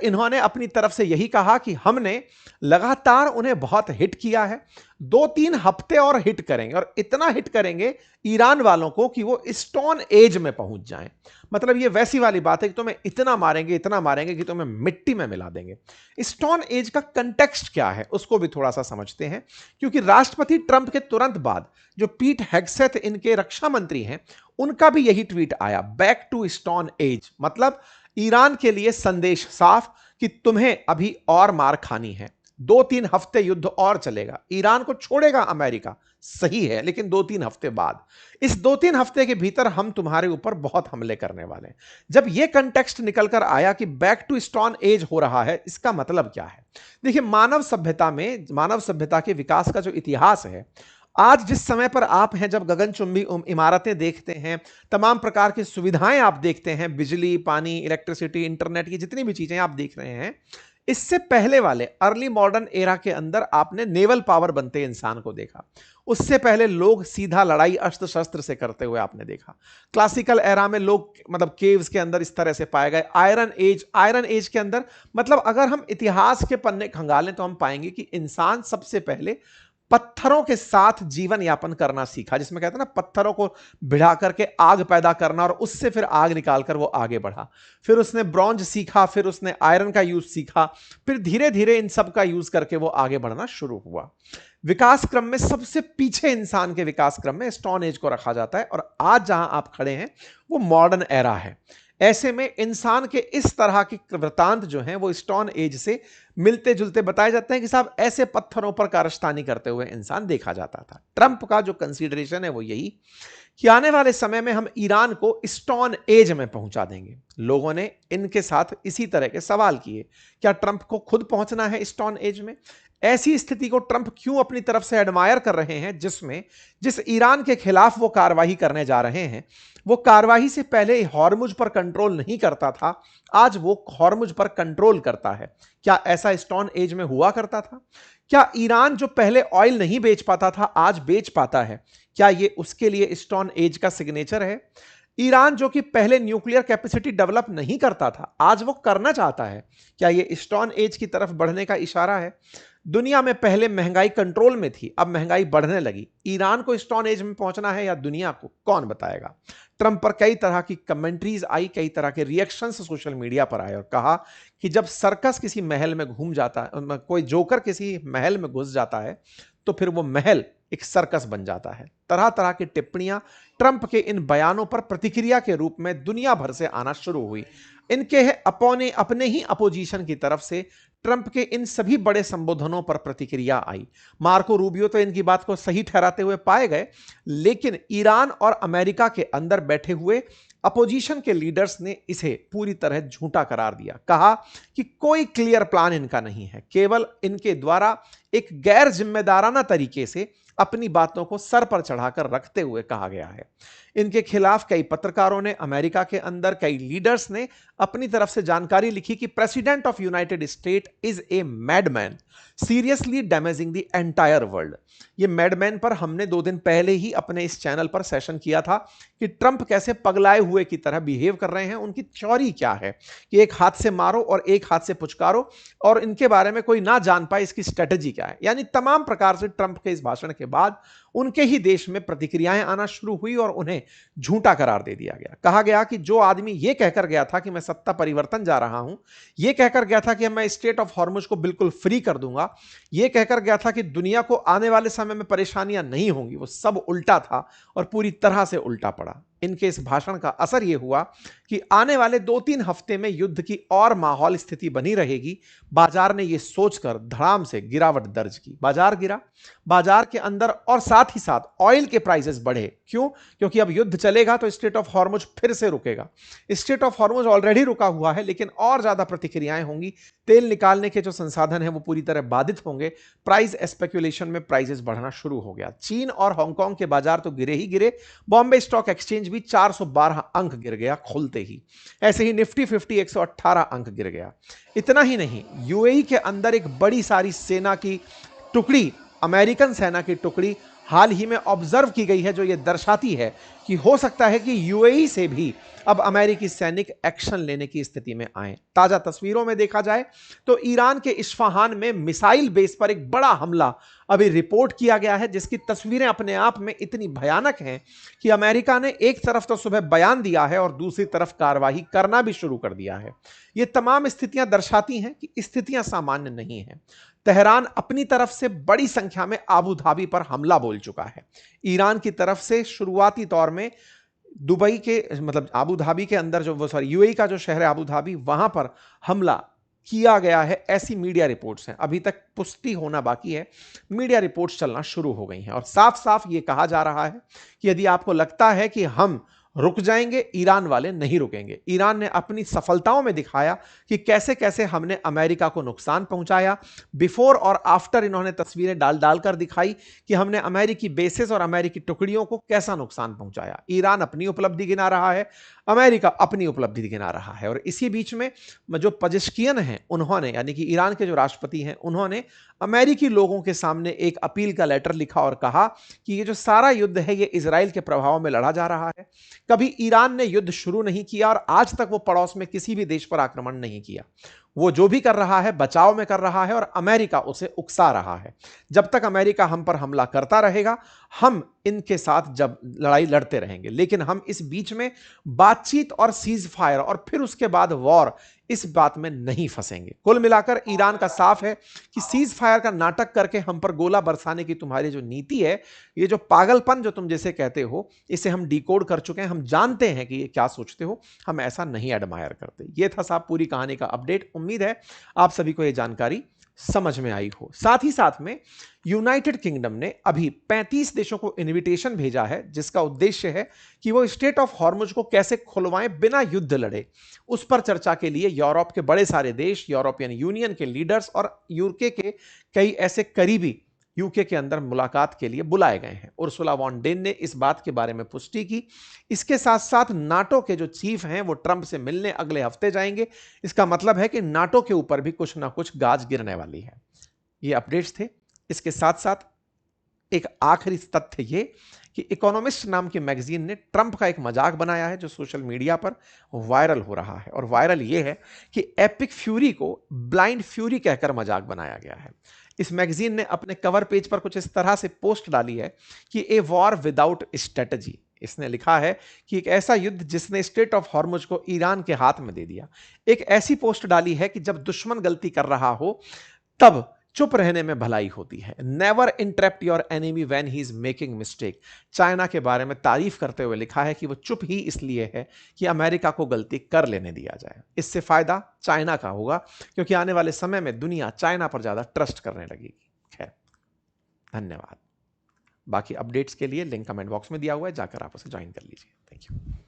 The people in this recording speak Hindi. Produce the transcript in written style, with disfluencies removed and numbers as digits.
इन्होंने अपनी तरफ से यही कहा कि हमने लगातार उन्हें बहुत हिट किया है, 2-3 हफ्ते और हिट करेंगे, और इतना हिट करेंगे ईरान वालों को कि वो स्टोन एज में पहुंच जाएं। मतलब ये वैसी वाली बात है कि तुम्हें इतना मारेंगे कि तुम्हें मिट्टी में मिला देंगे। स्टोन एज का कंटेक्स्ट क्या है उसको भी थोड़ा सा समझते हैं, क्योंकि राष्ट्रपति ट्रंप के तुरंत बाद जो पीट हेग्सेथ इनके रक्षा मंत्री हैं, उनका भी यही ट्वीट आया, बैक टू स्टोन एज। मतलब ईरान के लिए संदेश साफ कि तुम्हें अभी और मार खानी है, 2-3 हफ्ते युद्ध और चलेगा, ईरान को छोड़ेगा अमेरिका, सही है, लेकिन 2-3 हफ्ते बाद, इस 2-3 हफ्ते के भीतर हम तुम्हारे ऊपर बहुत हमले करने वाले हैं। जब यह कंटेक्स्ट निकलकर आया कि बैक टू स्टोन एज हो रहा है, इसका मतलब क्या है? देखिए, मानव सभ्यता के विकास का जो इतिहास है, आज जिस समय पर आप हैं, जब गगनचुंबी इमारतें देखते हैं, तमाम प्रकार की सुविधाएं आप देखते हैं, बिजली, पानी, इलेक्ट्रिसिटी, इंटरनेट की जितनी भी चीजें आप देख रहे हैं, इससे पहले वाले अर्ली मॉडर्न एरा के अंदर आपने नेवल पावर बनते इंसान को देखा। उससे पहले लोग सीधा लड़ाई अस्त्र शस्त्र से करते हुए आपने देखा। क्लासिकल एरा में लोग मतलब केव्स के अंदर इस तरह से पाए गए। आयरन एज के अंदर, मतलब अगर हम इतिहास के पन्ने खंगालें तो हम पाएंगे कि इंसान सबसे पहले पत्थरों के साथ जीवन यापन करना सीखा, जिसमें कहते हैं ना, पत्थरों को भिड़ा करके आग पैदा करना और उससे फिर आग निकालकर वो आगे बढ़ा। फिर उसने ब्रॉन्ज सीखा, फिर उसने आयरन का यूज सीखा, फिर धीरे धीरे इन सब का यूज करके वो आगे बढ़ना शुरू हुआ। विकास क्रम में सबसे पीछे इंसान के विकास क्रम में स्टोन एज को रखा जाता है, और आज जहां आप खड़े हैं वो मॉडर्न एरा है। ऐसे में इंसान के इस तरह के वृतांत जो हैं वो स्टोन एज से मिलते जुलते बताए जाते हैं कि साहब ऐसे पत्थरों पर कारस्तानी करते हुए इंसान देखा जाता था। ट्रंप का जो कंसीडरेशन है वो यही कि आने वाले समय में हम ईरान को स्टोन एज में पहुंचा देंगे। लोगों ने इनके साथ इसी तरह के सवाल किए, क्या ट्रंप को खुद पहुंचना है स्टोन एज में? ऐसी स्थिति को ट्रंप क्यों अपनी तरफ से एडमायर कर रहे हैं, जिस ईरान के खिलाफ वो कार्रवाई करने जा रहे हैं, वो कार्रवाई से पहले हॉर्मुज पर कंट्रोल नहीं करता था, आज वो हॉर्मुज पर कंट्रोल करता है। क्या ऐसा स्टोन एज में हुआ करता था? क्या ईरान जो पहले ऑयल नहीं बेच पाता था आज बेच पाता है? क्या ये उसके लिए स्टोन एज का सिग्नेचर है? ईरान जो कि पहले न्यूक्लियर कैपेसिटी डेवलप नहीं करता था, आज वो करना चाहता है, क्या ये स्टोन एज की तरफ बढ़ने का इशारा है? दुनिया में पहले महंगाई कंट्रोल में थी, अब महंगाई बढ़ने लगी, ईरान को स्टोन एज में पहुंचना है या दुनिया को, कौन बताएगा? ट्रंप पर कई तरह की कमेंट्रीज आई, कई तरह के रिएक्शंस सोशल मीडिया पर आए, और कहा कि जब सर्कस किसी महल में घूम जाता है, कोई जोकर किसी महल में घुस जाता है, तो फिर वो महल एक सर्कस बन जाता है। तरह तरह की टिप्पणियां ट्रंप के इन बयानों पर प्रतिक्रिया के रूप में दुनिया भर से आना शुरू हुई। इनके अपने ही अपोजिशन की तरफ से ट्रंप के इन सभी बड़े संबोधनों पर प्रतिक्रिया आई। मार्को रूबियो तो इनकी बात को सही ठहराते हुए पाए गए, लेकिन ईरान और अमेरिका के अंदर बैठे हुए अपोजिशन के लीडर्स ने इसे पूरी तरह झूठा करार दिया। कहा कि कोई क्लियर प्लान इनका नहीं है, केवल इनके द्वारा एक गैर जिम्मेदाराना तरीके से अपनी बातों को सर पर चढ़ाकर रखते हुए कहा गया है। इनके खिलाफ कई पत्रकारों ने, अमेरिका के अंदर कई लीडर्स ने अपनी तरफ से जानकारी लिखी कि president of united state is a madman seriously damaging the entire world. ये मैडमैन पर हमने 2 दिन पहले ही अपने इस चैनल पर सेशन किया था कि ट्रंप कैसे पगलाए हुए की तरह बिहेव कर रहे हैं, उनकी थ्योरी क्या है कि एक हाथ से मारो और एक हाथ से पुचकारो, और इनके बारे में कोई ना जान पाए इसकी स्ट्रेटजी क्या है। यानी तमाम प्रकार से ट्रंप के इस भाषण के बाद उनके ही देश में प्रतिक्रियाएं आना शुरू हुई और उन्हें झूठा करार दे दिया गया। कहा गया कि जो आदमी यह कहकर गया था कि मैं सत्ता परिवर्तन जा रहा हूं, यह कहकर गया था कि मैं स्टेट ऑफ हॉर्मुज को बिल्कुल फ्री कर दूंगा, यह कहकर गया था कि दुनिया को आने वाले समय में परेशानियां नहीं होंगी, वो सब उल्टा था और पूरी तरह से उल्टा पड़ा। इनके इस भाषण का असर यह हुआ कि आने वाले 2-3 हफ्ते में युद्ध की और माहौल स्थिति बनी रहेगी। बाजार ने यह सोचकर धड़ाम से गिरावट दर्ज की, बाजार गिरा, बाजार के अंदर, और साथ ही साथ ऑयल के प्राइसेस बढ़े। क्यों? क्योंकि अब युद्ध चलेगा तो स्ट्रेट ऑफ हॉर्मुज फिर से रुकेगा। स्ट्रेट ऑफ हॉर्मुज ऑलरेडी रुका हुआ है, लेकिन और ज्यादा प्रतिक्रियाएं होंगी, तेल निकालने के जो संसाधन है वो पूरी तरह बाधित होंगे, प्राइस स्पेकुलेशन में प्राइसेस बढ़ना शुरू हो गया। चीन और हांगकांग के बाजार तो गिरे ही गिरे, बॉम्बे स्टॉक एक्सचेंज भी 412 अंक गिर गया खुलते ही। ऐसे ही निफ्टी 50 118 अंक गिर गया। इतना ही नहीं, यूएई के अंदर एक बड़ी सारी सेना की टुकड़ी, अमेरिकन सेना की टुकड़ी हाल ही में ऑब्जर्व की गई है, जो यह दर्शाती है कि कि हो सकता है कि यूएई से भी अब अमेरिकी सैनिक एक्शन लेने की स्थिति में आए। ताजा तस्वीरों में देखा जाए तो ईरान के इस्फहान में मिसाइल बेस पर एक बड़ा हमला अभी रिपोर्ट किया गया है, जिसकी तस्वीरें अपने आप में इतनी भयानक हैं कि अमेरिका ने एक तरफ तो सुबह बयान दिया है और दूसरी तरफ कार्रवाई करना भी शुरू कर दिया है। ये तमाम स्थितियां दर्शाती हैं कि स्थितियां सामान्य नहीं हैं। तेहरान अपनी तरफ से बड़ी संख्या में आबू धाबी पर हमला बोल चुका है। ईरान की तरफ से शुरुआती तौर में दुबई के मतलब आबू धाबी के अंदर जो यूएई का जो शहर है आबू धाबी, वहां पर हमला किया गया है, ऐसी मीडिया रिपोर्ट्स हैं। अभी तक पुष्टि होना बाकी है, मीडिया रिपोर्ट्स चलना शुरू हो गई हैं और साफ साफ यह कहा जा रहा है कि यदि आपको लगता है कि हम रुक जाएंगे, ईरान वाले नहीं रुकेंगे। ईरान ने अपनी सफलताओं में दिखाया कि कैसे कैसे हमने अमेरिका को नुकसान पहुंचाया। बिफोर और आफ्टर इन्होंने तस्वीरें डाल डाल कर दिखाई कि हमने अमेरिकी बेसेस और अमेरिकी टुकड़ियों को कैसा नुकसान पहुंचाया। ईरान अपनी उपलब्धि गिना रहा है, अमेरिका अपनी उपलब्धि गिना रहा है। और इसी बीच में जो पजेश्कियन हैं उन्होंने, यानी कि ईरान के जो राष्ट्रपति हैं, उन्होंने अमेरिकी लोगों के सामने एक अपील का लेटर लिखा और कहा कि ये जो सारा युद्ध है ये इजराइल के प्रभाव में लड़ा जा रहा है। कभी ईरान ने युद्ध शुरू नहीं किया और आज तक वो पड़ोस में किसी भी देश पर आक्रमण नहीं किया। वो जो भी कर रहा है बचाव में कर रहा है और अमेरिका उसे उकसा रहा है। जब तक अमेरिका हम पर हमला करता रहेगा, हम इनके साथ जब लड़ाई लड़ते रहेंगे, लेकिन हम इस बीच में बातचीत और सीज फायर और फिर उसके बाद वॉर, इस बात में नहीं फंसेंगे। कुल मिलाकर ईरान का साफ है कि सीज फायर का नाटक करके हम पर गोला बरसाने की तुम्हारी जो नीति है, ये जो पागलपन जो तुम जैसे कहते हो, इसे हम डिकोड कर चुके हैं। हम जानते हैं कि ये क्या सोचते हो, हम ऐसा नहीं एडमायर करते। ये था साहब पूरी कहानी का अपडेट। उम्मीद है आप सभी को ये जानकारी समझ में आई हो। साथ ही साथ में यूनाइटेड किंगडम ने अभी 35 देशों को इनविटेशन भेजा है, जिसका उद्देश्य है कि वो स्ट्रेट ऑफ हॉर्मुज को कैसे खुलवाएं बिना युद्ध लड़े। उस पर चर्चा के लिए यूरोप के बड़े सारे देश, यूरोपियन यूनियन के लीडर्स और यूके के कई ऐसे करीबी यूके के अंदर मुलाकात के लिए बुलाए गए हैं। उर्सुला वॉन डेन ने इस बात के बारे में पुष्टि की। इसके साथ साथ नाटो के जो चीफ हैं वो ट्रंप से मिलने अगले हफ्ते जाएंगे। इसका मतलब है कि नाटो के ऊपर भी कुछ ना कुछ गाज गिरने वाली है। ये अपडेट्स थे। इसके साथ साथ एक आखिरी तथ्य ये कि इकोनॉमिस्ट नाम की मैगजीन ने ट्रंप का एक मजाक बनाया है जो सोशल मीडिया पर वायरल हो रहा है। और वायरल ये है कि एपिक फ्यूरी को ब्लाइंड फ्यूरी कहकर मजाक बनाया गया है। इस मैगजीन ने अपने कवर पेज पर कुछ इस तरह से पोस्ट डाली है कि ए वॉर विदाउट स्ट्रेटजी। इसने लिखा है कि एक ऐसा युद्ध जिसने स्ट्रेट ऑफ हॉर्मुज को ईरान के हाथ में दे दिया। एक ऐसी पोस्ट डाली है कि जब दुश्मन गलती कर रहा हो तब चुप रहने में भलाई होती है। Never interrupt your enemy when he is making mistake. China के बारे में तारीफ करते हुए लिखा है कि वो चुप ही इसलिए है कि अमेरिका को गलती कर लेने दिया जाए। इससे फायदा चाइना का होगा, क्योंकि आने वाले समय में दुनिया चाइना पर ज्यादा ट्रस्ट करने लगेगी। खैर, धन्यवाद। बाकी अपडेट्स के लिए लिंक कमेंट बॉक्स में दिया हुआ है, जाकर आप उसे ज्वाइन कर लीजिए। Thank you.